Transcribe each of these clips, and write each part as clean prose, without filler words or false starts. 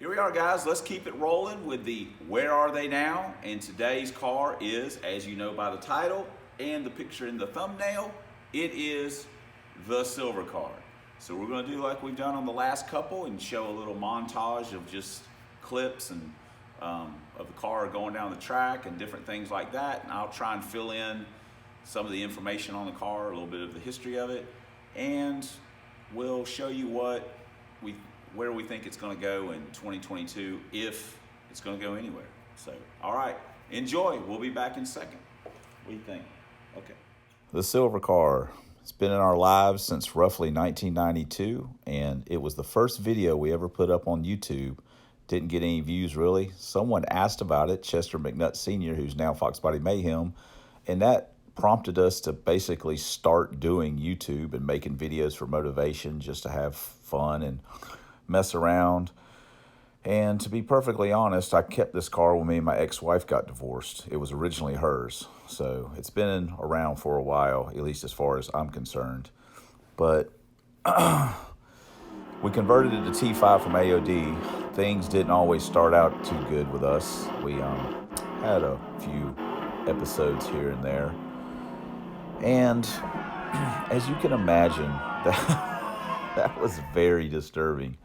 Here we are, guys. Let's keep it rolling with the Where Are They Now? And today's car is, as you know by the title and the picture in the thumbnail, it is the SilverCar. So we're going to do like we've done on the last couple and show a little montage of just clips and of the car going down the track and different things like that. And I'll try and fill in some of the information on the car, a little bit of the history of it, and we'll show you where we think it's going to go in 2022, if it's going to go anywhere. So, all right, enjoy. We'll be back in a second. What do you think? Okay. The SilverCar. It's been in our lives since roughly 1992, and it was the first video we ever put up on YouTube. Didn't get any views, really. Someone asked about it, Chester McNutt Sr., who's now Fox Body Mayhem, and that prompted us to basically start doing YouTube and making videos for motivation, just to have fun and mess around. And to be perfectly honest, I kept this car when me and my ex-wife got divorced. It was originally hers, so it's been around for a while, at least as far as I'm concerned. But we converted it to T5 from AOD. Things didn't always start out too good with us. We had a few episodes here and there, and as you can imagine, that was very disturbing.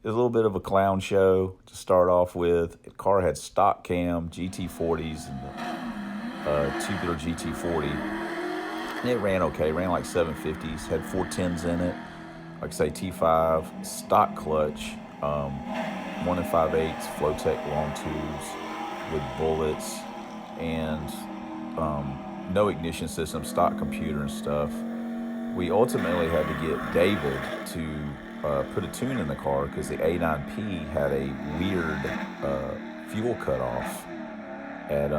It was a little bit of a clown show to start off with. The car had stock cam GT40s and the tubular GT40. And it ran okay, ran like 750s, had 410s in it. Like I say, T5, stock clutch, 1 5/8 Flowtech long tubes with bullets, and no ignition system, stock computer and stuff. We ultimately had to get David to put a tune in the car because the A9P had a weird fuel cutoff at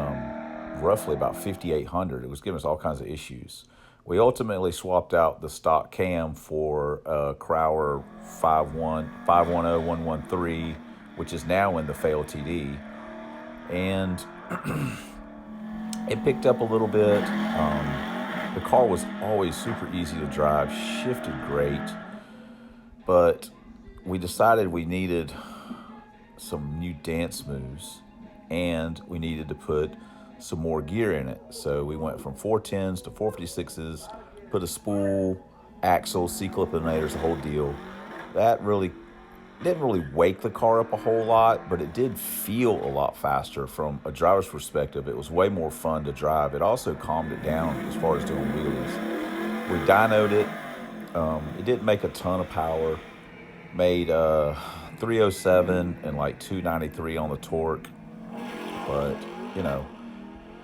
roughly about 5,800. It was giving us all kinds of issues. We ultimately swapped out the stock cam for a Crowler 510113, which is now in the fail TD, and it picked up a little bit. The car was always super easy to drive, shifted great, but we decided we needed some new dance moves and we needed to put some more gear in it. So we went from 410s to 456s, put a spool, axle, C-clip eliminators, the whole deal. That really didn't really wake the car up a whole lot, but it did feel a lot faster from a driver's perspective. It was way more fun to drive. It also calmed it down as far as doing wheelies. We dynoed it. It didn't make a ton of power. Made 307 and like 293 on the torque. But, you know,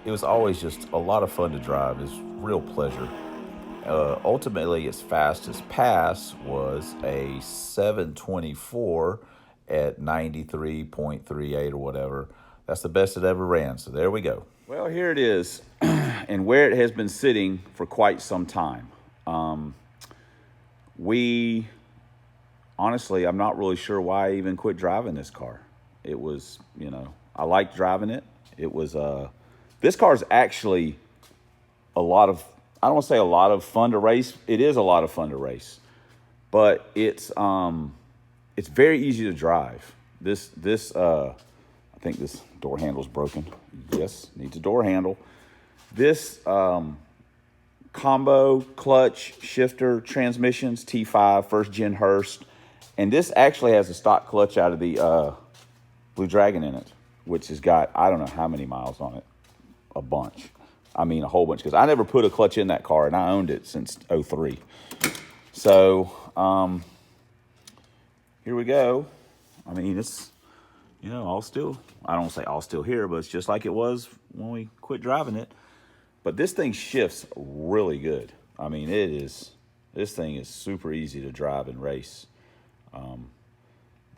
it was always just a lot of fun to drive. It was real pleasure. Ultimately, its fastest pass was a 724 at 93.38 or whatever. That's the best it ever ran, so there we go. Well, here it is, and where it has been sitting for quite some time. Honestly, I'm not really sure why I even quit driving this car. It was, I liked driving it. It was, this car is actually I don't want to say a lot of fun to race. It is a lot of fun to race, but it's very easy to drive. I think this door handle's broken. Yes, needs a door handle. This combo clutch shifter transmissions, T5 first gen Hurst, and this actually has a stock clutch out of the Blue Dragon in it, which has got I don't know how many miles on it, a bunch. I mean, a whole bunch, because I never put a clutch in that car, and I owned it since '03. So, here we go. I mean, it's, I don't want to say all still here, but it's just like it was when we quit driving it. But this thing shifts really good. I mean, this thing is super easy to drive and race.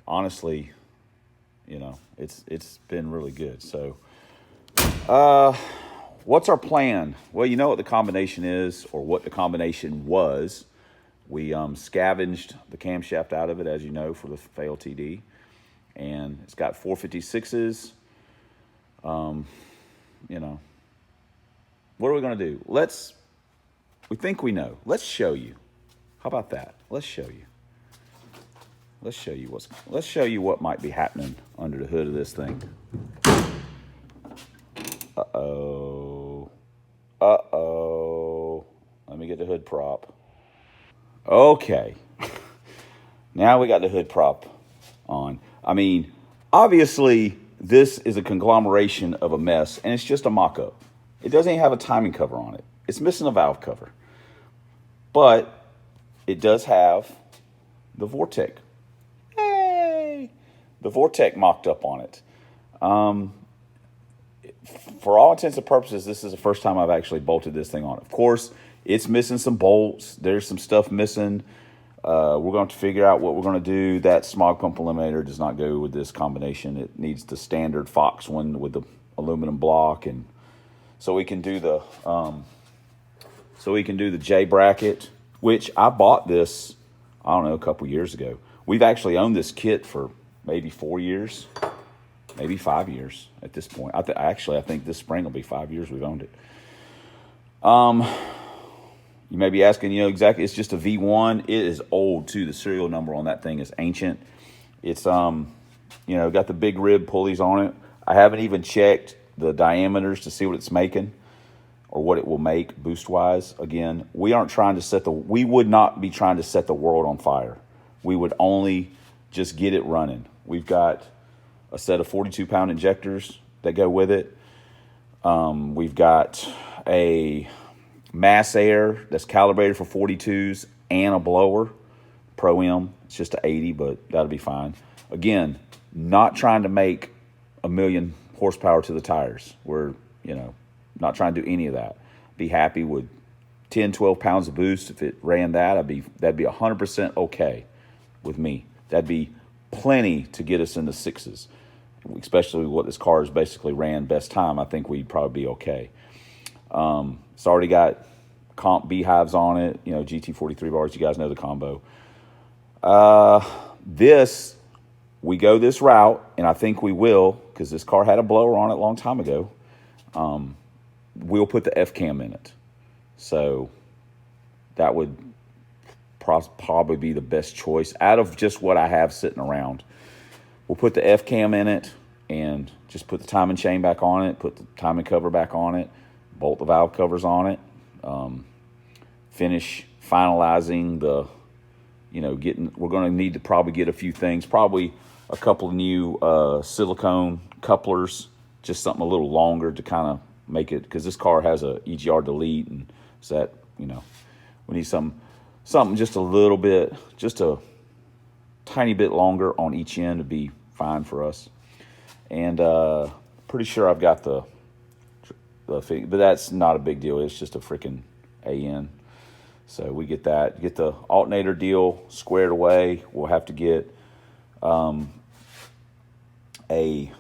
Honestly, it's been really good. So, what's our plan? Well, you know what the combination is, or what the combination was. We scavenged the camshaft out of it, as you know, for the fail TD. And it's got 456s. What are we going to do? We think we know. Let's show you. How about that? Let's show you. let's show you what might be happening under the hood of this thing. Uh-oh. Uh-oh. Let me get the hood prop. Okay. Now we got the hood prop on. I mean, obviously, this is a conglomeration of a mess, and it's just a mock-up. It doesn't even have a timing cover on it. It's missing a valve cover. But it does have the Vortec. Hey! The Vortec mocked up on it. For all intents and purposes, this is the first time I've actually bolted this thing on. Of course, it's missing some bolts. There's some stuff missing. We're going to have to figure out what we're going to do. That smog pump eliminator does not go with this combination. It needs the standard Fox one with the aluminum block, and so we can do the J bracket, which I bought this, I don't know, a couple years ago. We've actually owned this kit for maybe 4 years, maybe 5 years at this point. I think this spring will be 5 years we've owned it. You may be asking, exactly, it's just a V1. It is old, too. The serial number on that thing is ancient. It's, got the big rib pulleys on it. I haven't even checked the diameters to see what it's making or what it will make boost-wise. Again, we would not be trying to set the world on fire. We would only just get it running. We've got a set of 42-pound injectors that go with it. We've got a mass air that's calibrated for 42s and a blower, Pro M. It's just an 80, but that'll be fine. Again, not trying to make 1 million horsepower to the tires. We're, not trying to do any of that. Be happy with 10, 12 pounds of boost. If it ran that, that'd be 100% okay with me. That'd be plenty to get us in the sixes, especially what this car has basically ran best time. I think we'd probably be okay. It's already got comp beehives on it, GT43 bars. You guys know the combo. We go this route, and I think we will, because this car had a blower on it a long time ago. We'll put the F-cam in it. So that would probably be the best choice out of just what I have sitting around. We'll put the F-cam in it and just put the timing chain back on it, put the timing cover back on it, bolt the valve covers on it, finish finalizing the, we're going to need to probably get a few things, probably a couple of new silicone couplers, just something a little longer to kind of make it, because this car has a EGR delete, and so that, we need something just a little bit, just a tiny bit longer on each end to be fine for us. And pretty sure I've got the but that's not a big deal. It's just a freaking AN. So we get that. Get the alternator deal squared away. We'll have to get a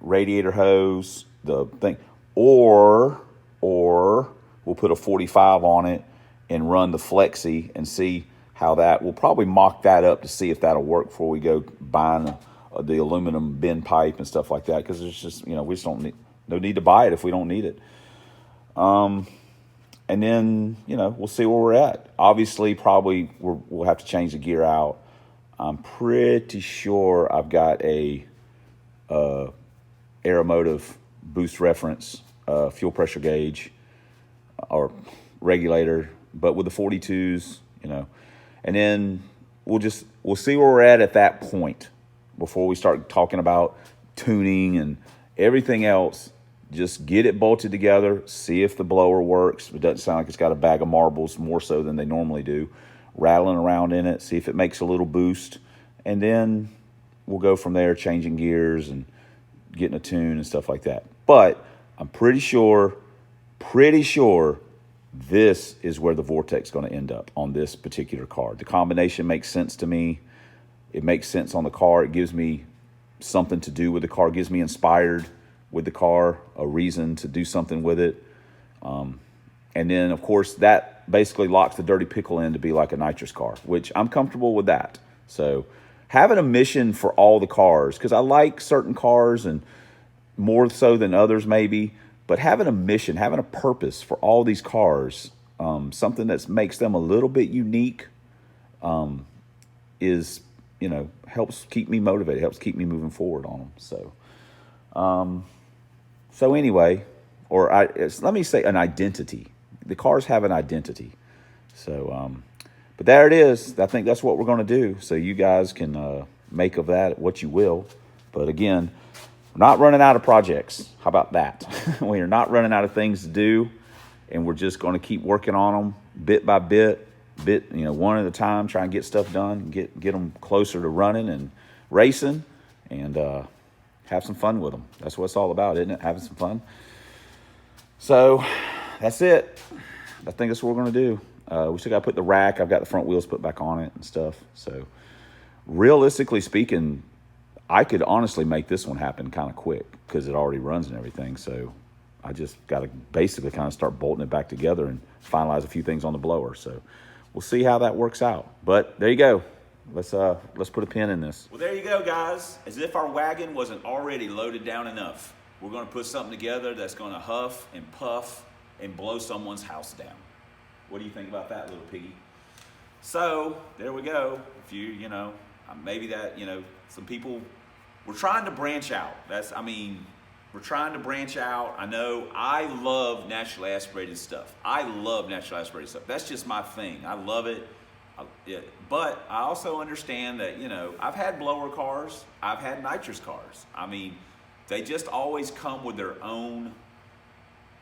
radiator hose, the thing, or we'll put a 45 on it and run the flexi and see how that. We'll probably mock that up to see if that'll work before we go buying the aluminum bend pipe and stuff like that, because it's just, we just don't need, no need to buy it if we don't need it. And then, we'll see where we're at. Obviously, probably we'll have to change the gear out. I'm pretty sure I've got a Aeromotive boost reference fuel pressure gauge or regulator, but with the 42s, and then we'll see where we're at that point before we start talking about tuning and everything else. Just get it bolted together, see if the blower works. It doesn't sound like it's got a bag of marbles, more so than they normally do. Rattling around in it, see if it makes a little boost, and then we'll go from there, changing gears and getting a tune and stuff like that. But I'm pretty sure this is where the Vortec's going to end up on this particular car. The combination makes sense to me. It makes sense on the car. It gives me something to do with the car. It gives me inspired with the car, a reason to do something with it. And then, of course, that basically locks the dirty pickle in to be like a nitrous car, which I'm comfortable with that. So having a mission for all the cars, because I like certain cars and more so than others maybe, but having a mission, having a purpose for all these cars, something that makes them a little bit unique, is you know, helps keep me motivated, helps keep me moving forward on them. So, so anyway, let me say an identity. The cars have an identity. So, but there it is. I think that's what we're going to do. So you guys can make of that what you will. But again, we're not running out of projects. How about that? We are not running out of things to do, and we're just going to keep working on them bit by bit, you know, one at a time, try and get stuff done, get them closer to running and racing, and have some fun with them. That's what it's all about, isn't it? Having some fun. So that's it. I think that's what we're going to do. We still got to put the rack. I've got the front wheels put back on it and stuff. So realistically speaking, I could honestly make this one happen kind of quick because it already runs and everything. So I just got to basically kind of start bolting it back together and finalize a few things on the blower. So we'll see how that works out. But there you go. Let's put a pin in this. Well, there you go, guys. As if our wagon wasn't already loaded down enough, we're going to put something together that's going to huff and puff and blow someone's house down. What do you think about that, little piggy? So there we go. If you know, maybe that, you know, some people, we're trying to branch out. We're trying to branch out. I know I love naturally aspirated stuff. I love naturally aspirated stuff. That's just my thing. I love it. But I also understand that, you know, I've had blower cars. I've had nitrous cars. I mean, they just always come with their own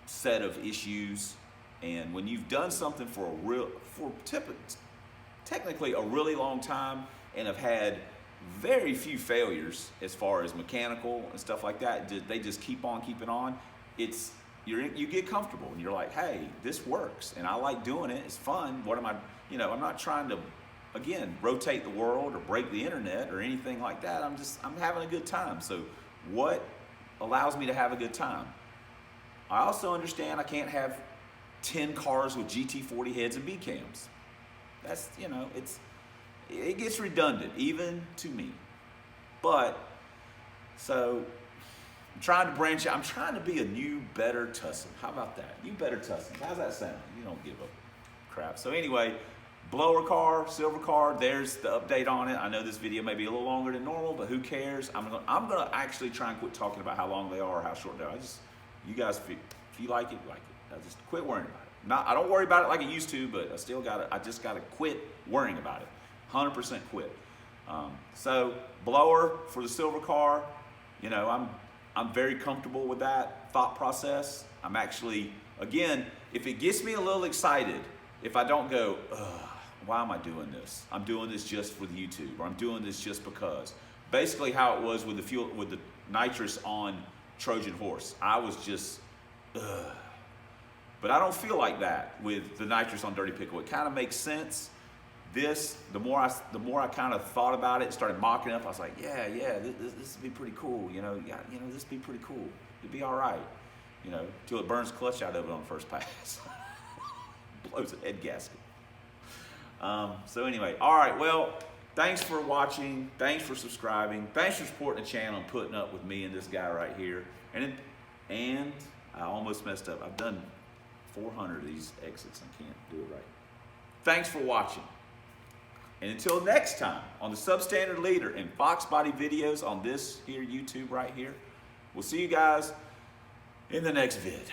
set of issues. And when you've done something for technically a really long time and have had very few failures as far as mechanical and stuff like that, they just keep on keeping on. You get comfortable and you're like, hey, this works and I like doing it. It's fun. What am I, you know, I'm not trying to, again, rotate the world or break the internet or anything like that. I'm having a good time. So what allows me to have a good time? I also understand I can't have 10 cars with GT40 heads and B cams. That's, you know, it gets redundant even to me. But so I'm trying to branch out. I'm trying to be a new, better Tussin. How about that? New, better Tussin. How's that sound? You don't give a crap. So anyway, blower car, SilverCar, there's the update on it. I know this video may be a little longer than normal, but who cares? I'm gonna actually try and quit talking about how long they are or how short they are. You guys, if you like it, like it. I just quit worrying about it. I don't worry about it like I used to, but I just gotta quit worrying about it. 100% quit. So blower for the SilverCar, you know, I'm very comfortable with that thought process. I'm actually, again, if it gets me a little excited, if I don't go, why am I doing this? I'm doing this just for the YouTube, or I'm doing this just because. Basically how it was with the nitrous on Trojan Horse. I was just, But I don't feel like that with the nitrous on Dirty Pickle. It kind of makes sense. The more I kind of thought about it and started mocking it up, I was like, yeah, this would be pretty cool. You know, this would be pretty cool. It'd be all right. You know, till it burns clutch out of it on the first pass. Blows a head gasket. So anyway, all right, well, thanks for watching. Thanks for subscribing. Thanks for supporting the channel and putting up with me and this guy right here. And I almost messed up. I've done 400 of these exits. I can't do it right. Thanks for watching. And until next time on the Substandard Leader and Fox Body videos on this here YouTube right here, we'll see you guys in the next vid.